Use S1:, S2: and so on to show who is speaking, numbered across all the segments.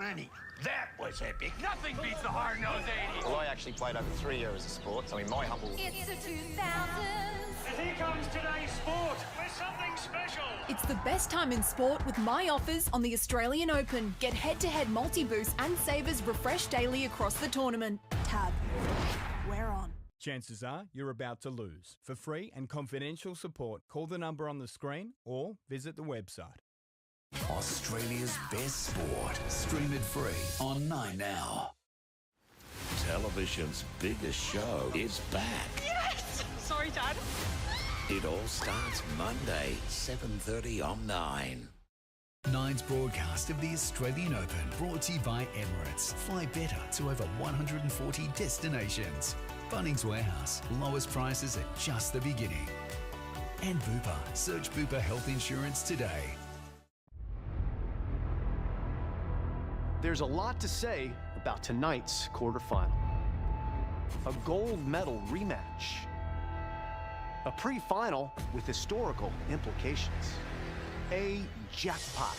S1: Annie, that was epic. Nothing beats the hard-nosed 80s.
S2: Well, I actually played over 3 years of sport, so in my humble...
S3: It's the 2000s.
S1: And here comes today's sport with something special.
S3: It's the best time in sport with my offers on the Australian Open. Get head-to-head multi-boost and savers refreshed daily across the tournament. Tab. We're on.
S4: Chances are you're about to lose. For free and confidential support, call the number on the screen or visit the website.
S5: Australia's best sport. Stream it free on 9 Now.
S6: Television's biggest show is back.
S7: Yes! Sorry, Dad.
S6: It all starts Monday, 7:30 on 9.
S5: Nine's broadcast of the Australian Open, brought to you by Emirates. Fly better to over 140 destinations. Bunnings Warehouse, lowest prices at just the beginning. And Bupa. Search Bupa Health Insurance today.
S8: There's a lot to say about tonight's quarterfinal. A gold medal rematch. A pre-final with historical implications. A jackpot.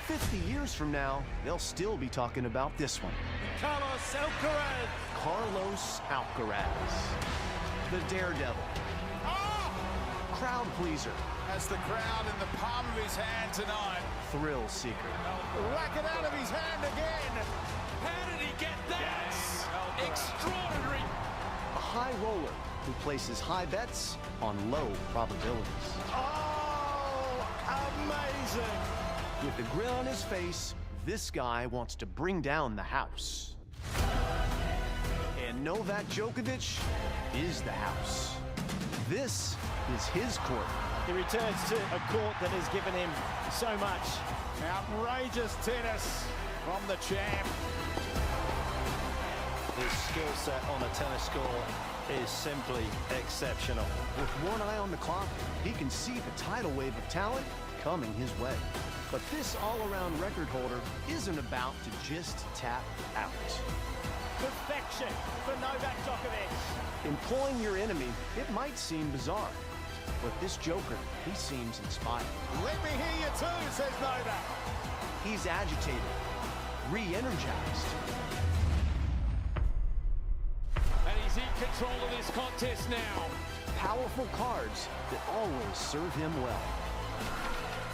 S8: 50 years from now, they'll still be talking about this one.
S1: Carlos
S8: Alcaraz. The daredevil. Crowd pleaser.
S9: Has the crowd in the palm of his hand tonight.
S8: Thrill seeker.
S9: Whack it out of his hand again.
S1: How did he get that? Yes. Extraordinary.
S8: A high roller who places high bets on low probabilities.
S1: Oh, amazing.
S8: With the grin on his face, this guy wants to bring down the house. And Novak Djokovic is the house. This is his court.
S10: He returns to a court that has given him so much.
S9: Outrageous tennis from the champ.
S10: His skill set on a tennis court is simply exceptional.
S8: With one eye on the clock, he can see the tidal wave of talent coming his way. But this all-around record holder isn't about to just tap out.
S10: Perfection for Novak Djokovic.
S8: Employing your enemy, it might seem bizarre. But this joker, he seems inspired.
S9: Let me hear you too, says Novak.
S8: He's agitated, re-energized.
S1: And he's in control of this contest now.
S8: Powerful cards that always serve him well.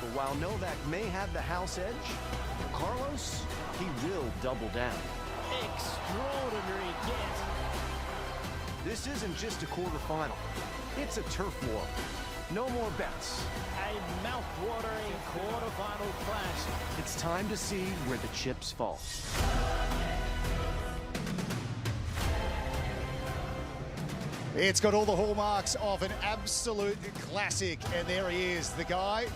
S8: But while Novak may have the house edge, Carlos, he will double down.
S10: Extraordinary get.
S8: This isn't just a quarterfinal. It's a turf war. No more bets.
S10: A mouth-watering quarterfinal clash.
S8: It's time to see where the chips fall.
S11: It's got all the hallmarks of an absolute classic, and there he is, the guy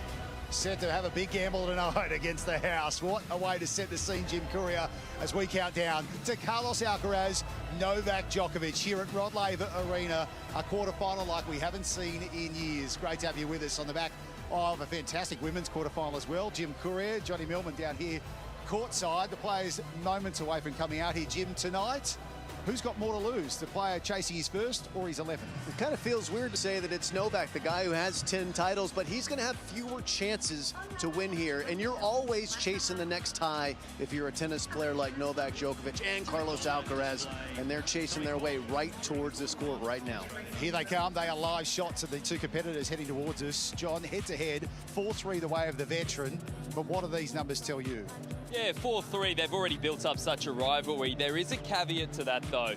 S11: set to have a big gamble tonight against the house. What a way to set the scene, Jim Courier, as we count down to Carlos Alcaraz, Novak Djokovic here at Rod Laver Arena, a quarterfinal like we haven't seen in years. Great to have you with us on the back of a fantastic women's quarterfinal as well. Jim Courier, Johnny Millman down here courtside. The players moments away from coming out here. Jim, tonight, who's got more to lose? The player chasing his first or his 11th?
S12: It kind of feels weird to say that it's Novak, the guy who has 10 titles, but he's going to have fewer chances to win here. And you're always chasing the next tie if you're a tennis player like Novak Djokovic and Carlos Alcaraz, and they're chasing their way right towards this court right now.
S11: Here they come. They are live shots of the two competitors heading towards us. John, head-to-head, 4-3 the way of the veteran. But what do these numbers tell you?
S13: Yeah, 4-3, they've already built up such a rivalry. There is a caveat to that, though.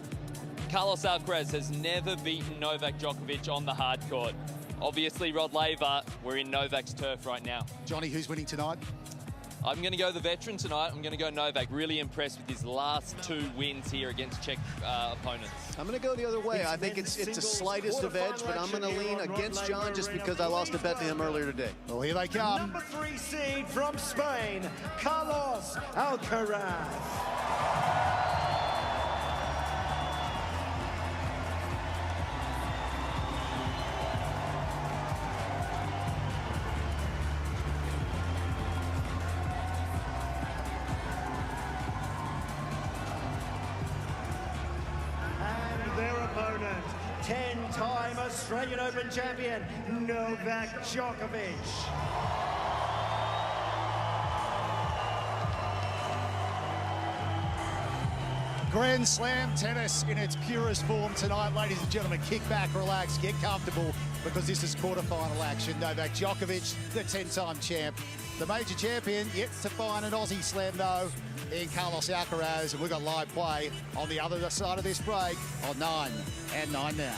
S13: Carlos Alcaraz has never beaten Novak Djokovic on the hard court. Obviously, Rod Laver, we're in Novak's turf right now.
S11: Johnny, who's winning tonight?
S13: I'm going to go the veteran tonight. I'm going to go Novak. Really impressed with his last 2 wins here against Czech opponents.
S12: I'm going to go the other way. I think it's a slightest of edge, but I'm going to lean against John just because I lost a bet to him earlier today.
S11: Well, here they come.
S10: Number 3 seed from Spain, Carlos Alcaraz. Their opponent, 10-time Australian Open champion, Novak Djokovic.
S11: Grand Slam tennis in its purest form tonight. Ladies and gentlemen, kick back, relax, get comfortable, because this is quarterfinal action. Novak Djokovic, the 10-time champ. The major champion yet to find an Aussie slam, though, in Carlos Alcaraz. And we've got live play on the other side of this break on 9 and 9 now.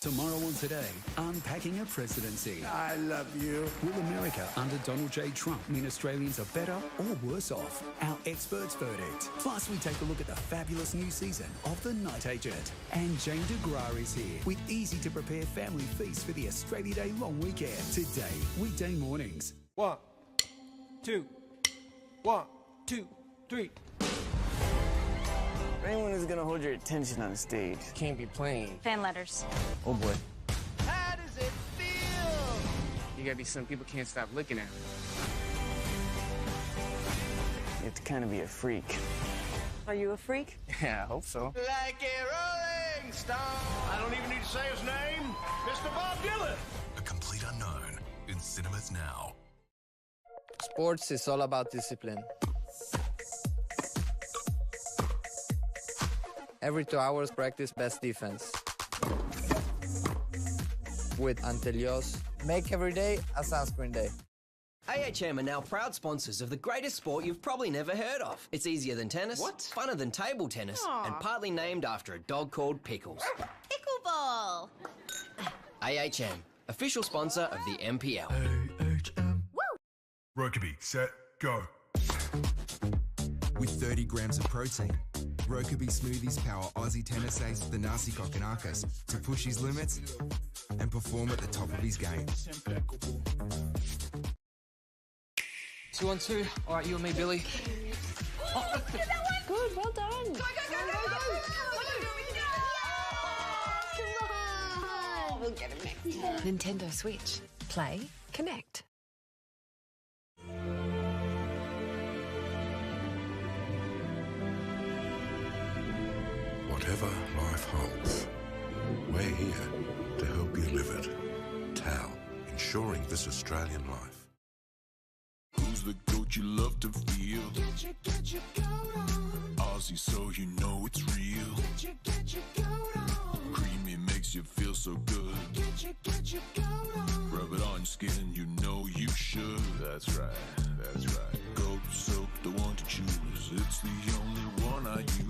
S5: Tomorrow on Today, unpacking a presidency.
S9: I love you.
S5: Will America under Donald J. Trump mean Australians are better or worse off? Our experts' verdict. Plus, we take a look at the fabulous new season of The Night Agent. And Jane DeGraw is here with easy-to-prepare family feast for the Australia Day long weekend. Today, weekday mornings.
S14: 1, 2, 1, 2, 3.
S15: Anyone who's gonna hold your attention on stage can't be playing.
S16: Fan letters.
S15: Oh boy.
S14: How does it feel?
S15: You gotta be some people can't stop looking at. You have to kind of be a freak.
S16: Are you a freak?
S15: Yeah, I hope so.
S14: Like a rolling stone. I don't even need to say his name. Mr. Bob Dylan.
S5: A Complete Unknown in cinemas now.
S15: Sports is all about discipline. Every 2 hours, practice best defense. With Antelios, make every day a sunscreen day.
S17: AHM are now proud sponsors of the greatest sport you've probably never heard of. It's easier than tennis, funner than table tennis, and partly named after a dog called Pickles.
S16: Pickleball.
S17: AHM, official sponsor of the MPL.
S5: AHM.
S16: Woo!
S5: Rokeby, set, go. With 30 grams of protein, Rokeby smoothies power Aussie tennis ace Thanasi Kokkinakis to push his limits and perform at the top of his game.
S15: 2-on-2. All right, you and me, Billy.
S16: Oh, get that one!
S18: Good, well done.
S16: Go, go, go, go, go!
S18: Come on. We'll get him next time.
S19: Nintendo Switch. Play, connect.
S20: Whatever life holds, we're here to help you live it. TAL, ensuring this Australian life.
S21: Who's the goat you love to feel? Get your goat on. Aussie, so you know it's real. Get your goat on. Creamy makes you feel so good. Get your goat on. Rub it on your skin, you know you should. That's right, that's right. Goat soap, the one to choose. It's the only one I use.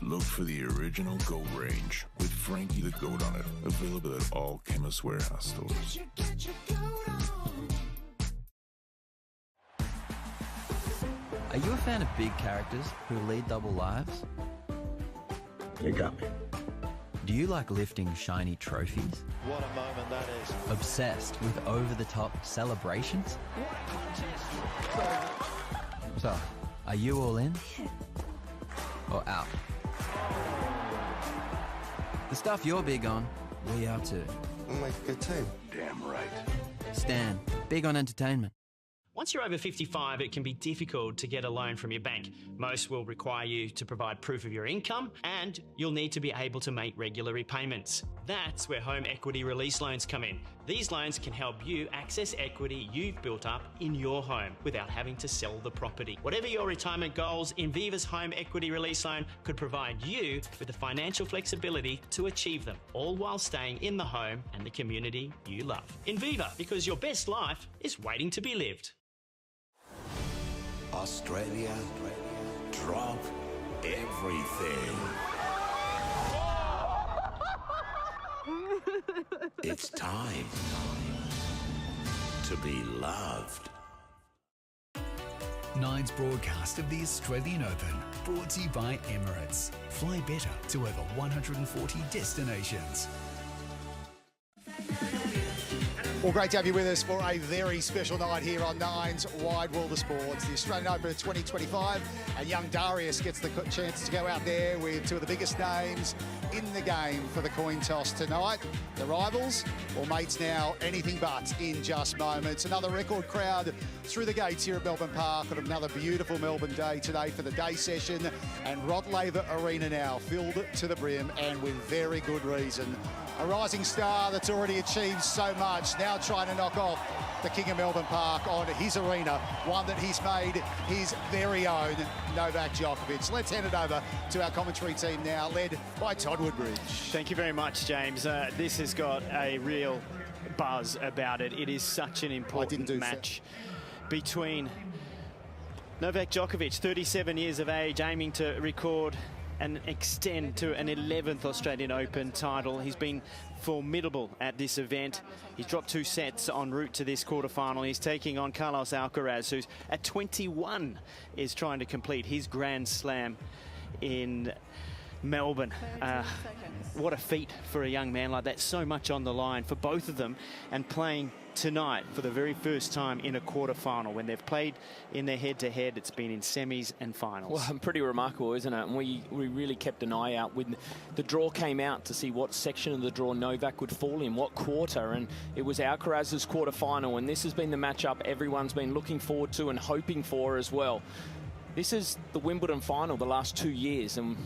S21: Look for the original goat range with Frankie the Goat on it. Available at all Chemist Warehouse stores. Get your goat on.
S22: Are you a fan of big characters who lead double lives?
S20: You got me.
S22: Do you like lifting shiny trophies?
S12: What a moment that is.
S22: Obsessed with over-the-top celebrations? So, are you all in? Or out? The stuff you're big on, we are too.
S12: We'll make a good team.
S20: Damn right.
S22: Stan, big on entertainment.
S23: Once you're over 55, it can be difficult to get a loan from your bank. Most will require you to provide proof of your income, and you'll need to be able to make regular repayments. That's where home equity release loans come in. These loans can help you access equity you've built up in your home without having to sell the property. Whatever your retirement goals, Inviva's home equity release loan could provide you with the financial flexibility to achieve them, all while staying in the home and the community you love. Inviva, because your best life is waiting to be lived.
S6: Australia, drop everything. It's time to be loved.
S5: Nine's broadcast of the Australian Open, brought to you by Emirates. Fly better to over 140 destinations.
S11: Well, great to have you with us for a very special night here on Nine's Wide World of Sports. The Australian Open of 2025, and young Darius gets the chance to go out there with two of the biggest names in the game for the coin toss tonight. The rivals, or mates now, anything but in just moments. Another record crowd through the gates here at Melbourne Park on another beautiful Melbourne day today for the day session. And Rod Laver Arena now filled to the brim, and with very good reason. A rising star that's already achieved so much, now trying to knock off the King of Melbourne Park on his arena, one that he's made his very own, Novak Djokovic. Let's hand it over to our commentary team now, led by Todd Woodbridge.
S23: Thank you very much, James. This has got a real buzz about it. It is such an important match between Novak Djokovic, 37 years of age, aiming to record and extend to an 11th Australian Open title. He's been formidable at this event. He's dropped 2 sets en route to this quarterfinal. He's taking on Carlos Alcaraz, who's at 21 is trying to complete his Grand Slam in Melbourne. What a feat for a young man like that. So much on the line for both of them, and playing tonight for the very first time in a quarterfinal. When they've played in their head-to-head, it's been in semis and finals.
S2: Well, pretty remarkable, isn't it? And we really kept an eye out when the draw came out to see what section of the draw Novak would fall in, what quarter, and it was Alcaraz's quarterfinal, and this has been the matchup everyone's been looking forward to and hoping for as well. This is the Wimbledon final the last 2 years, and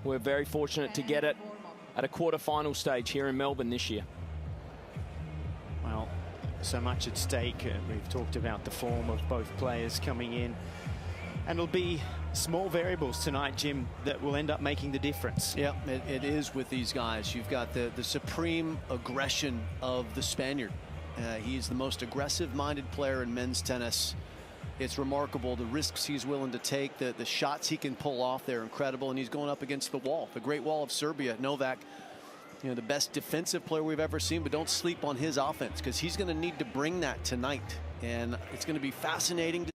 S2: we're very fortunate to get it at a quarterfinal stage here in Melbourne this year.
S23: Well, so much at stake. We've talked about the form of both players coming in, and it'll be small variables tonight, Jim, that will end up making the difference.
S12: Yeah, it is with these guys. You've got the supreme aggression of the Spaniard. He's the most aggressive-minded player in men's tennis. It's remarkable the risks he's willing to take, the shots he can pull off. They're incredible, and he's going up against the wall, the Great Wall of Serbia. Novak, you know, the best defensive player we've ever seen, but don't sleep on his offense, because he's going to need to bring that tonight, and it's going to be fascinating to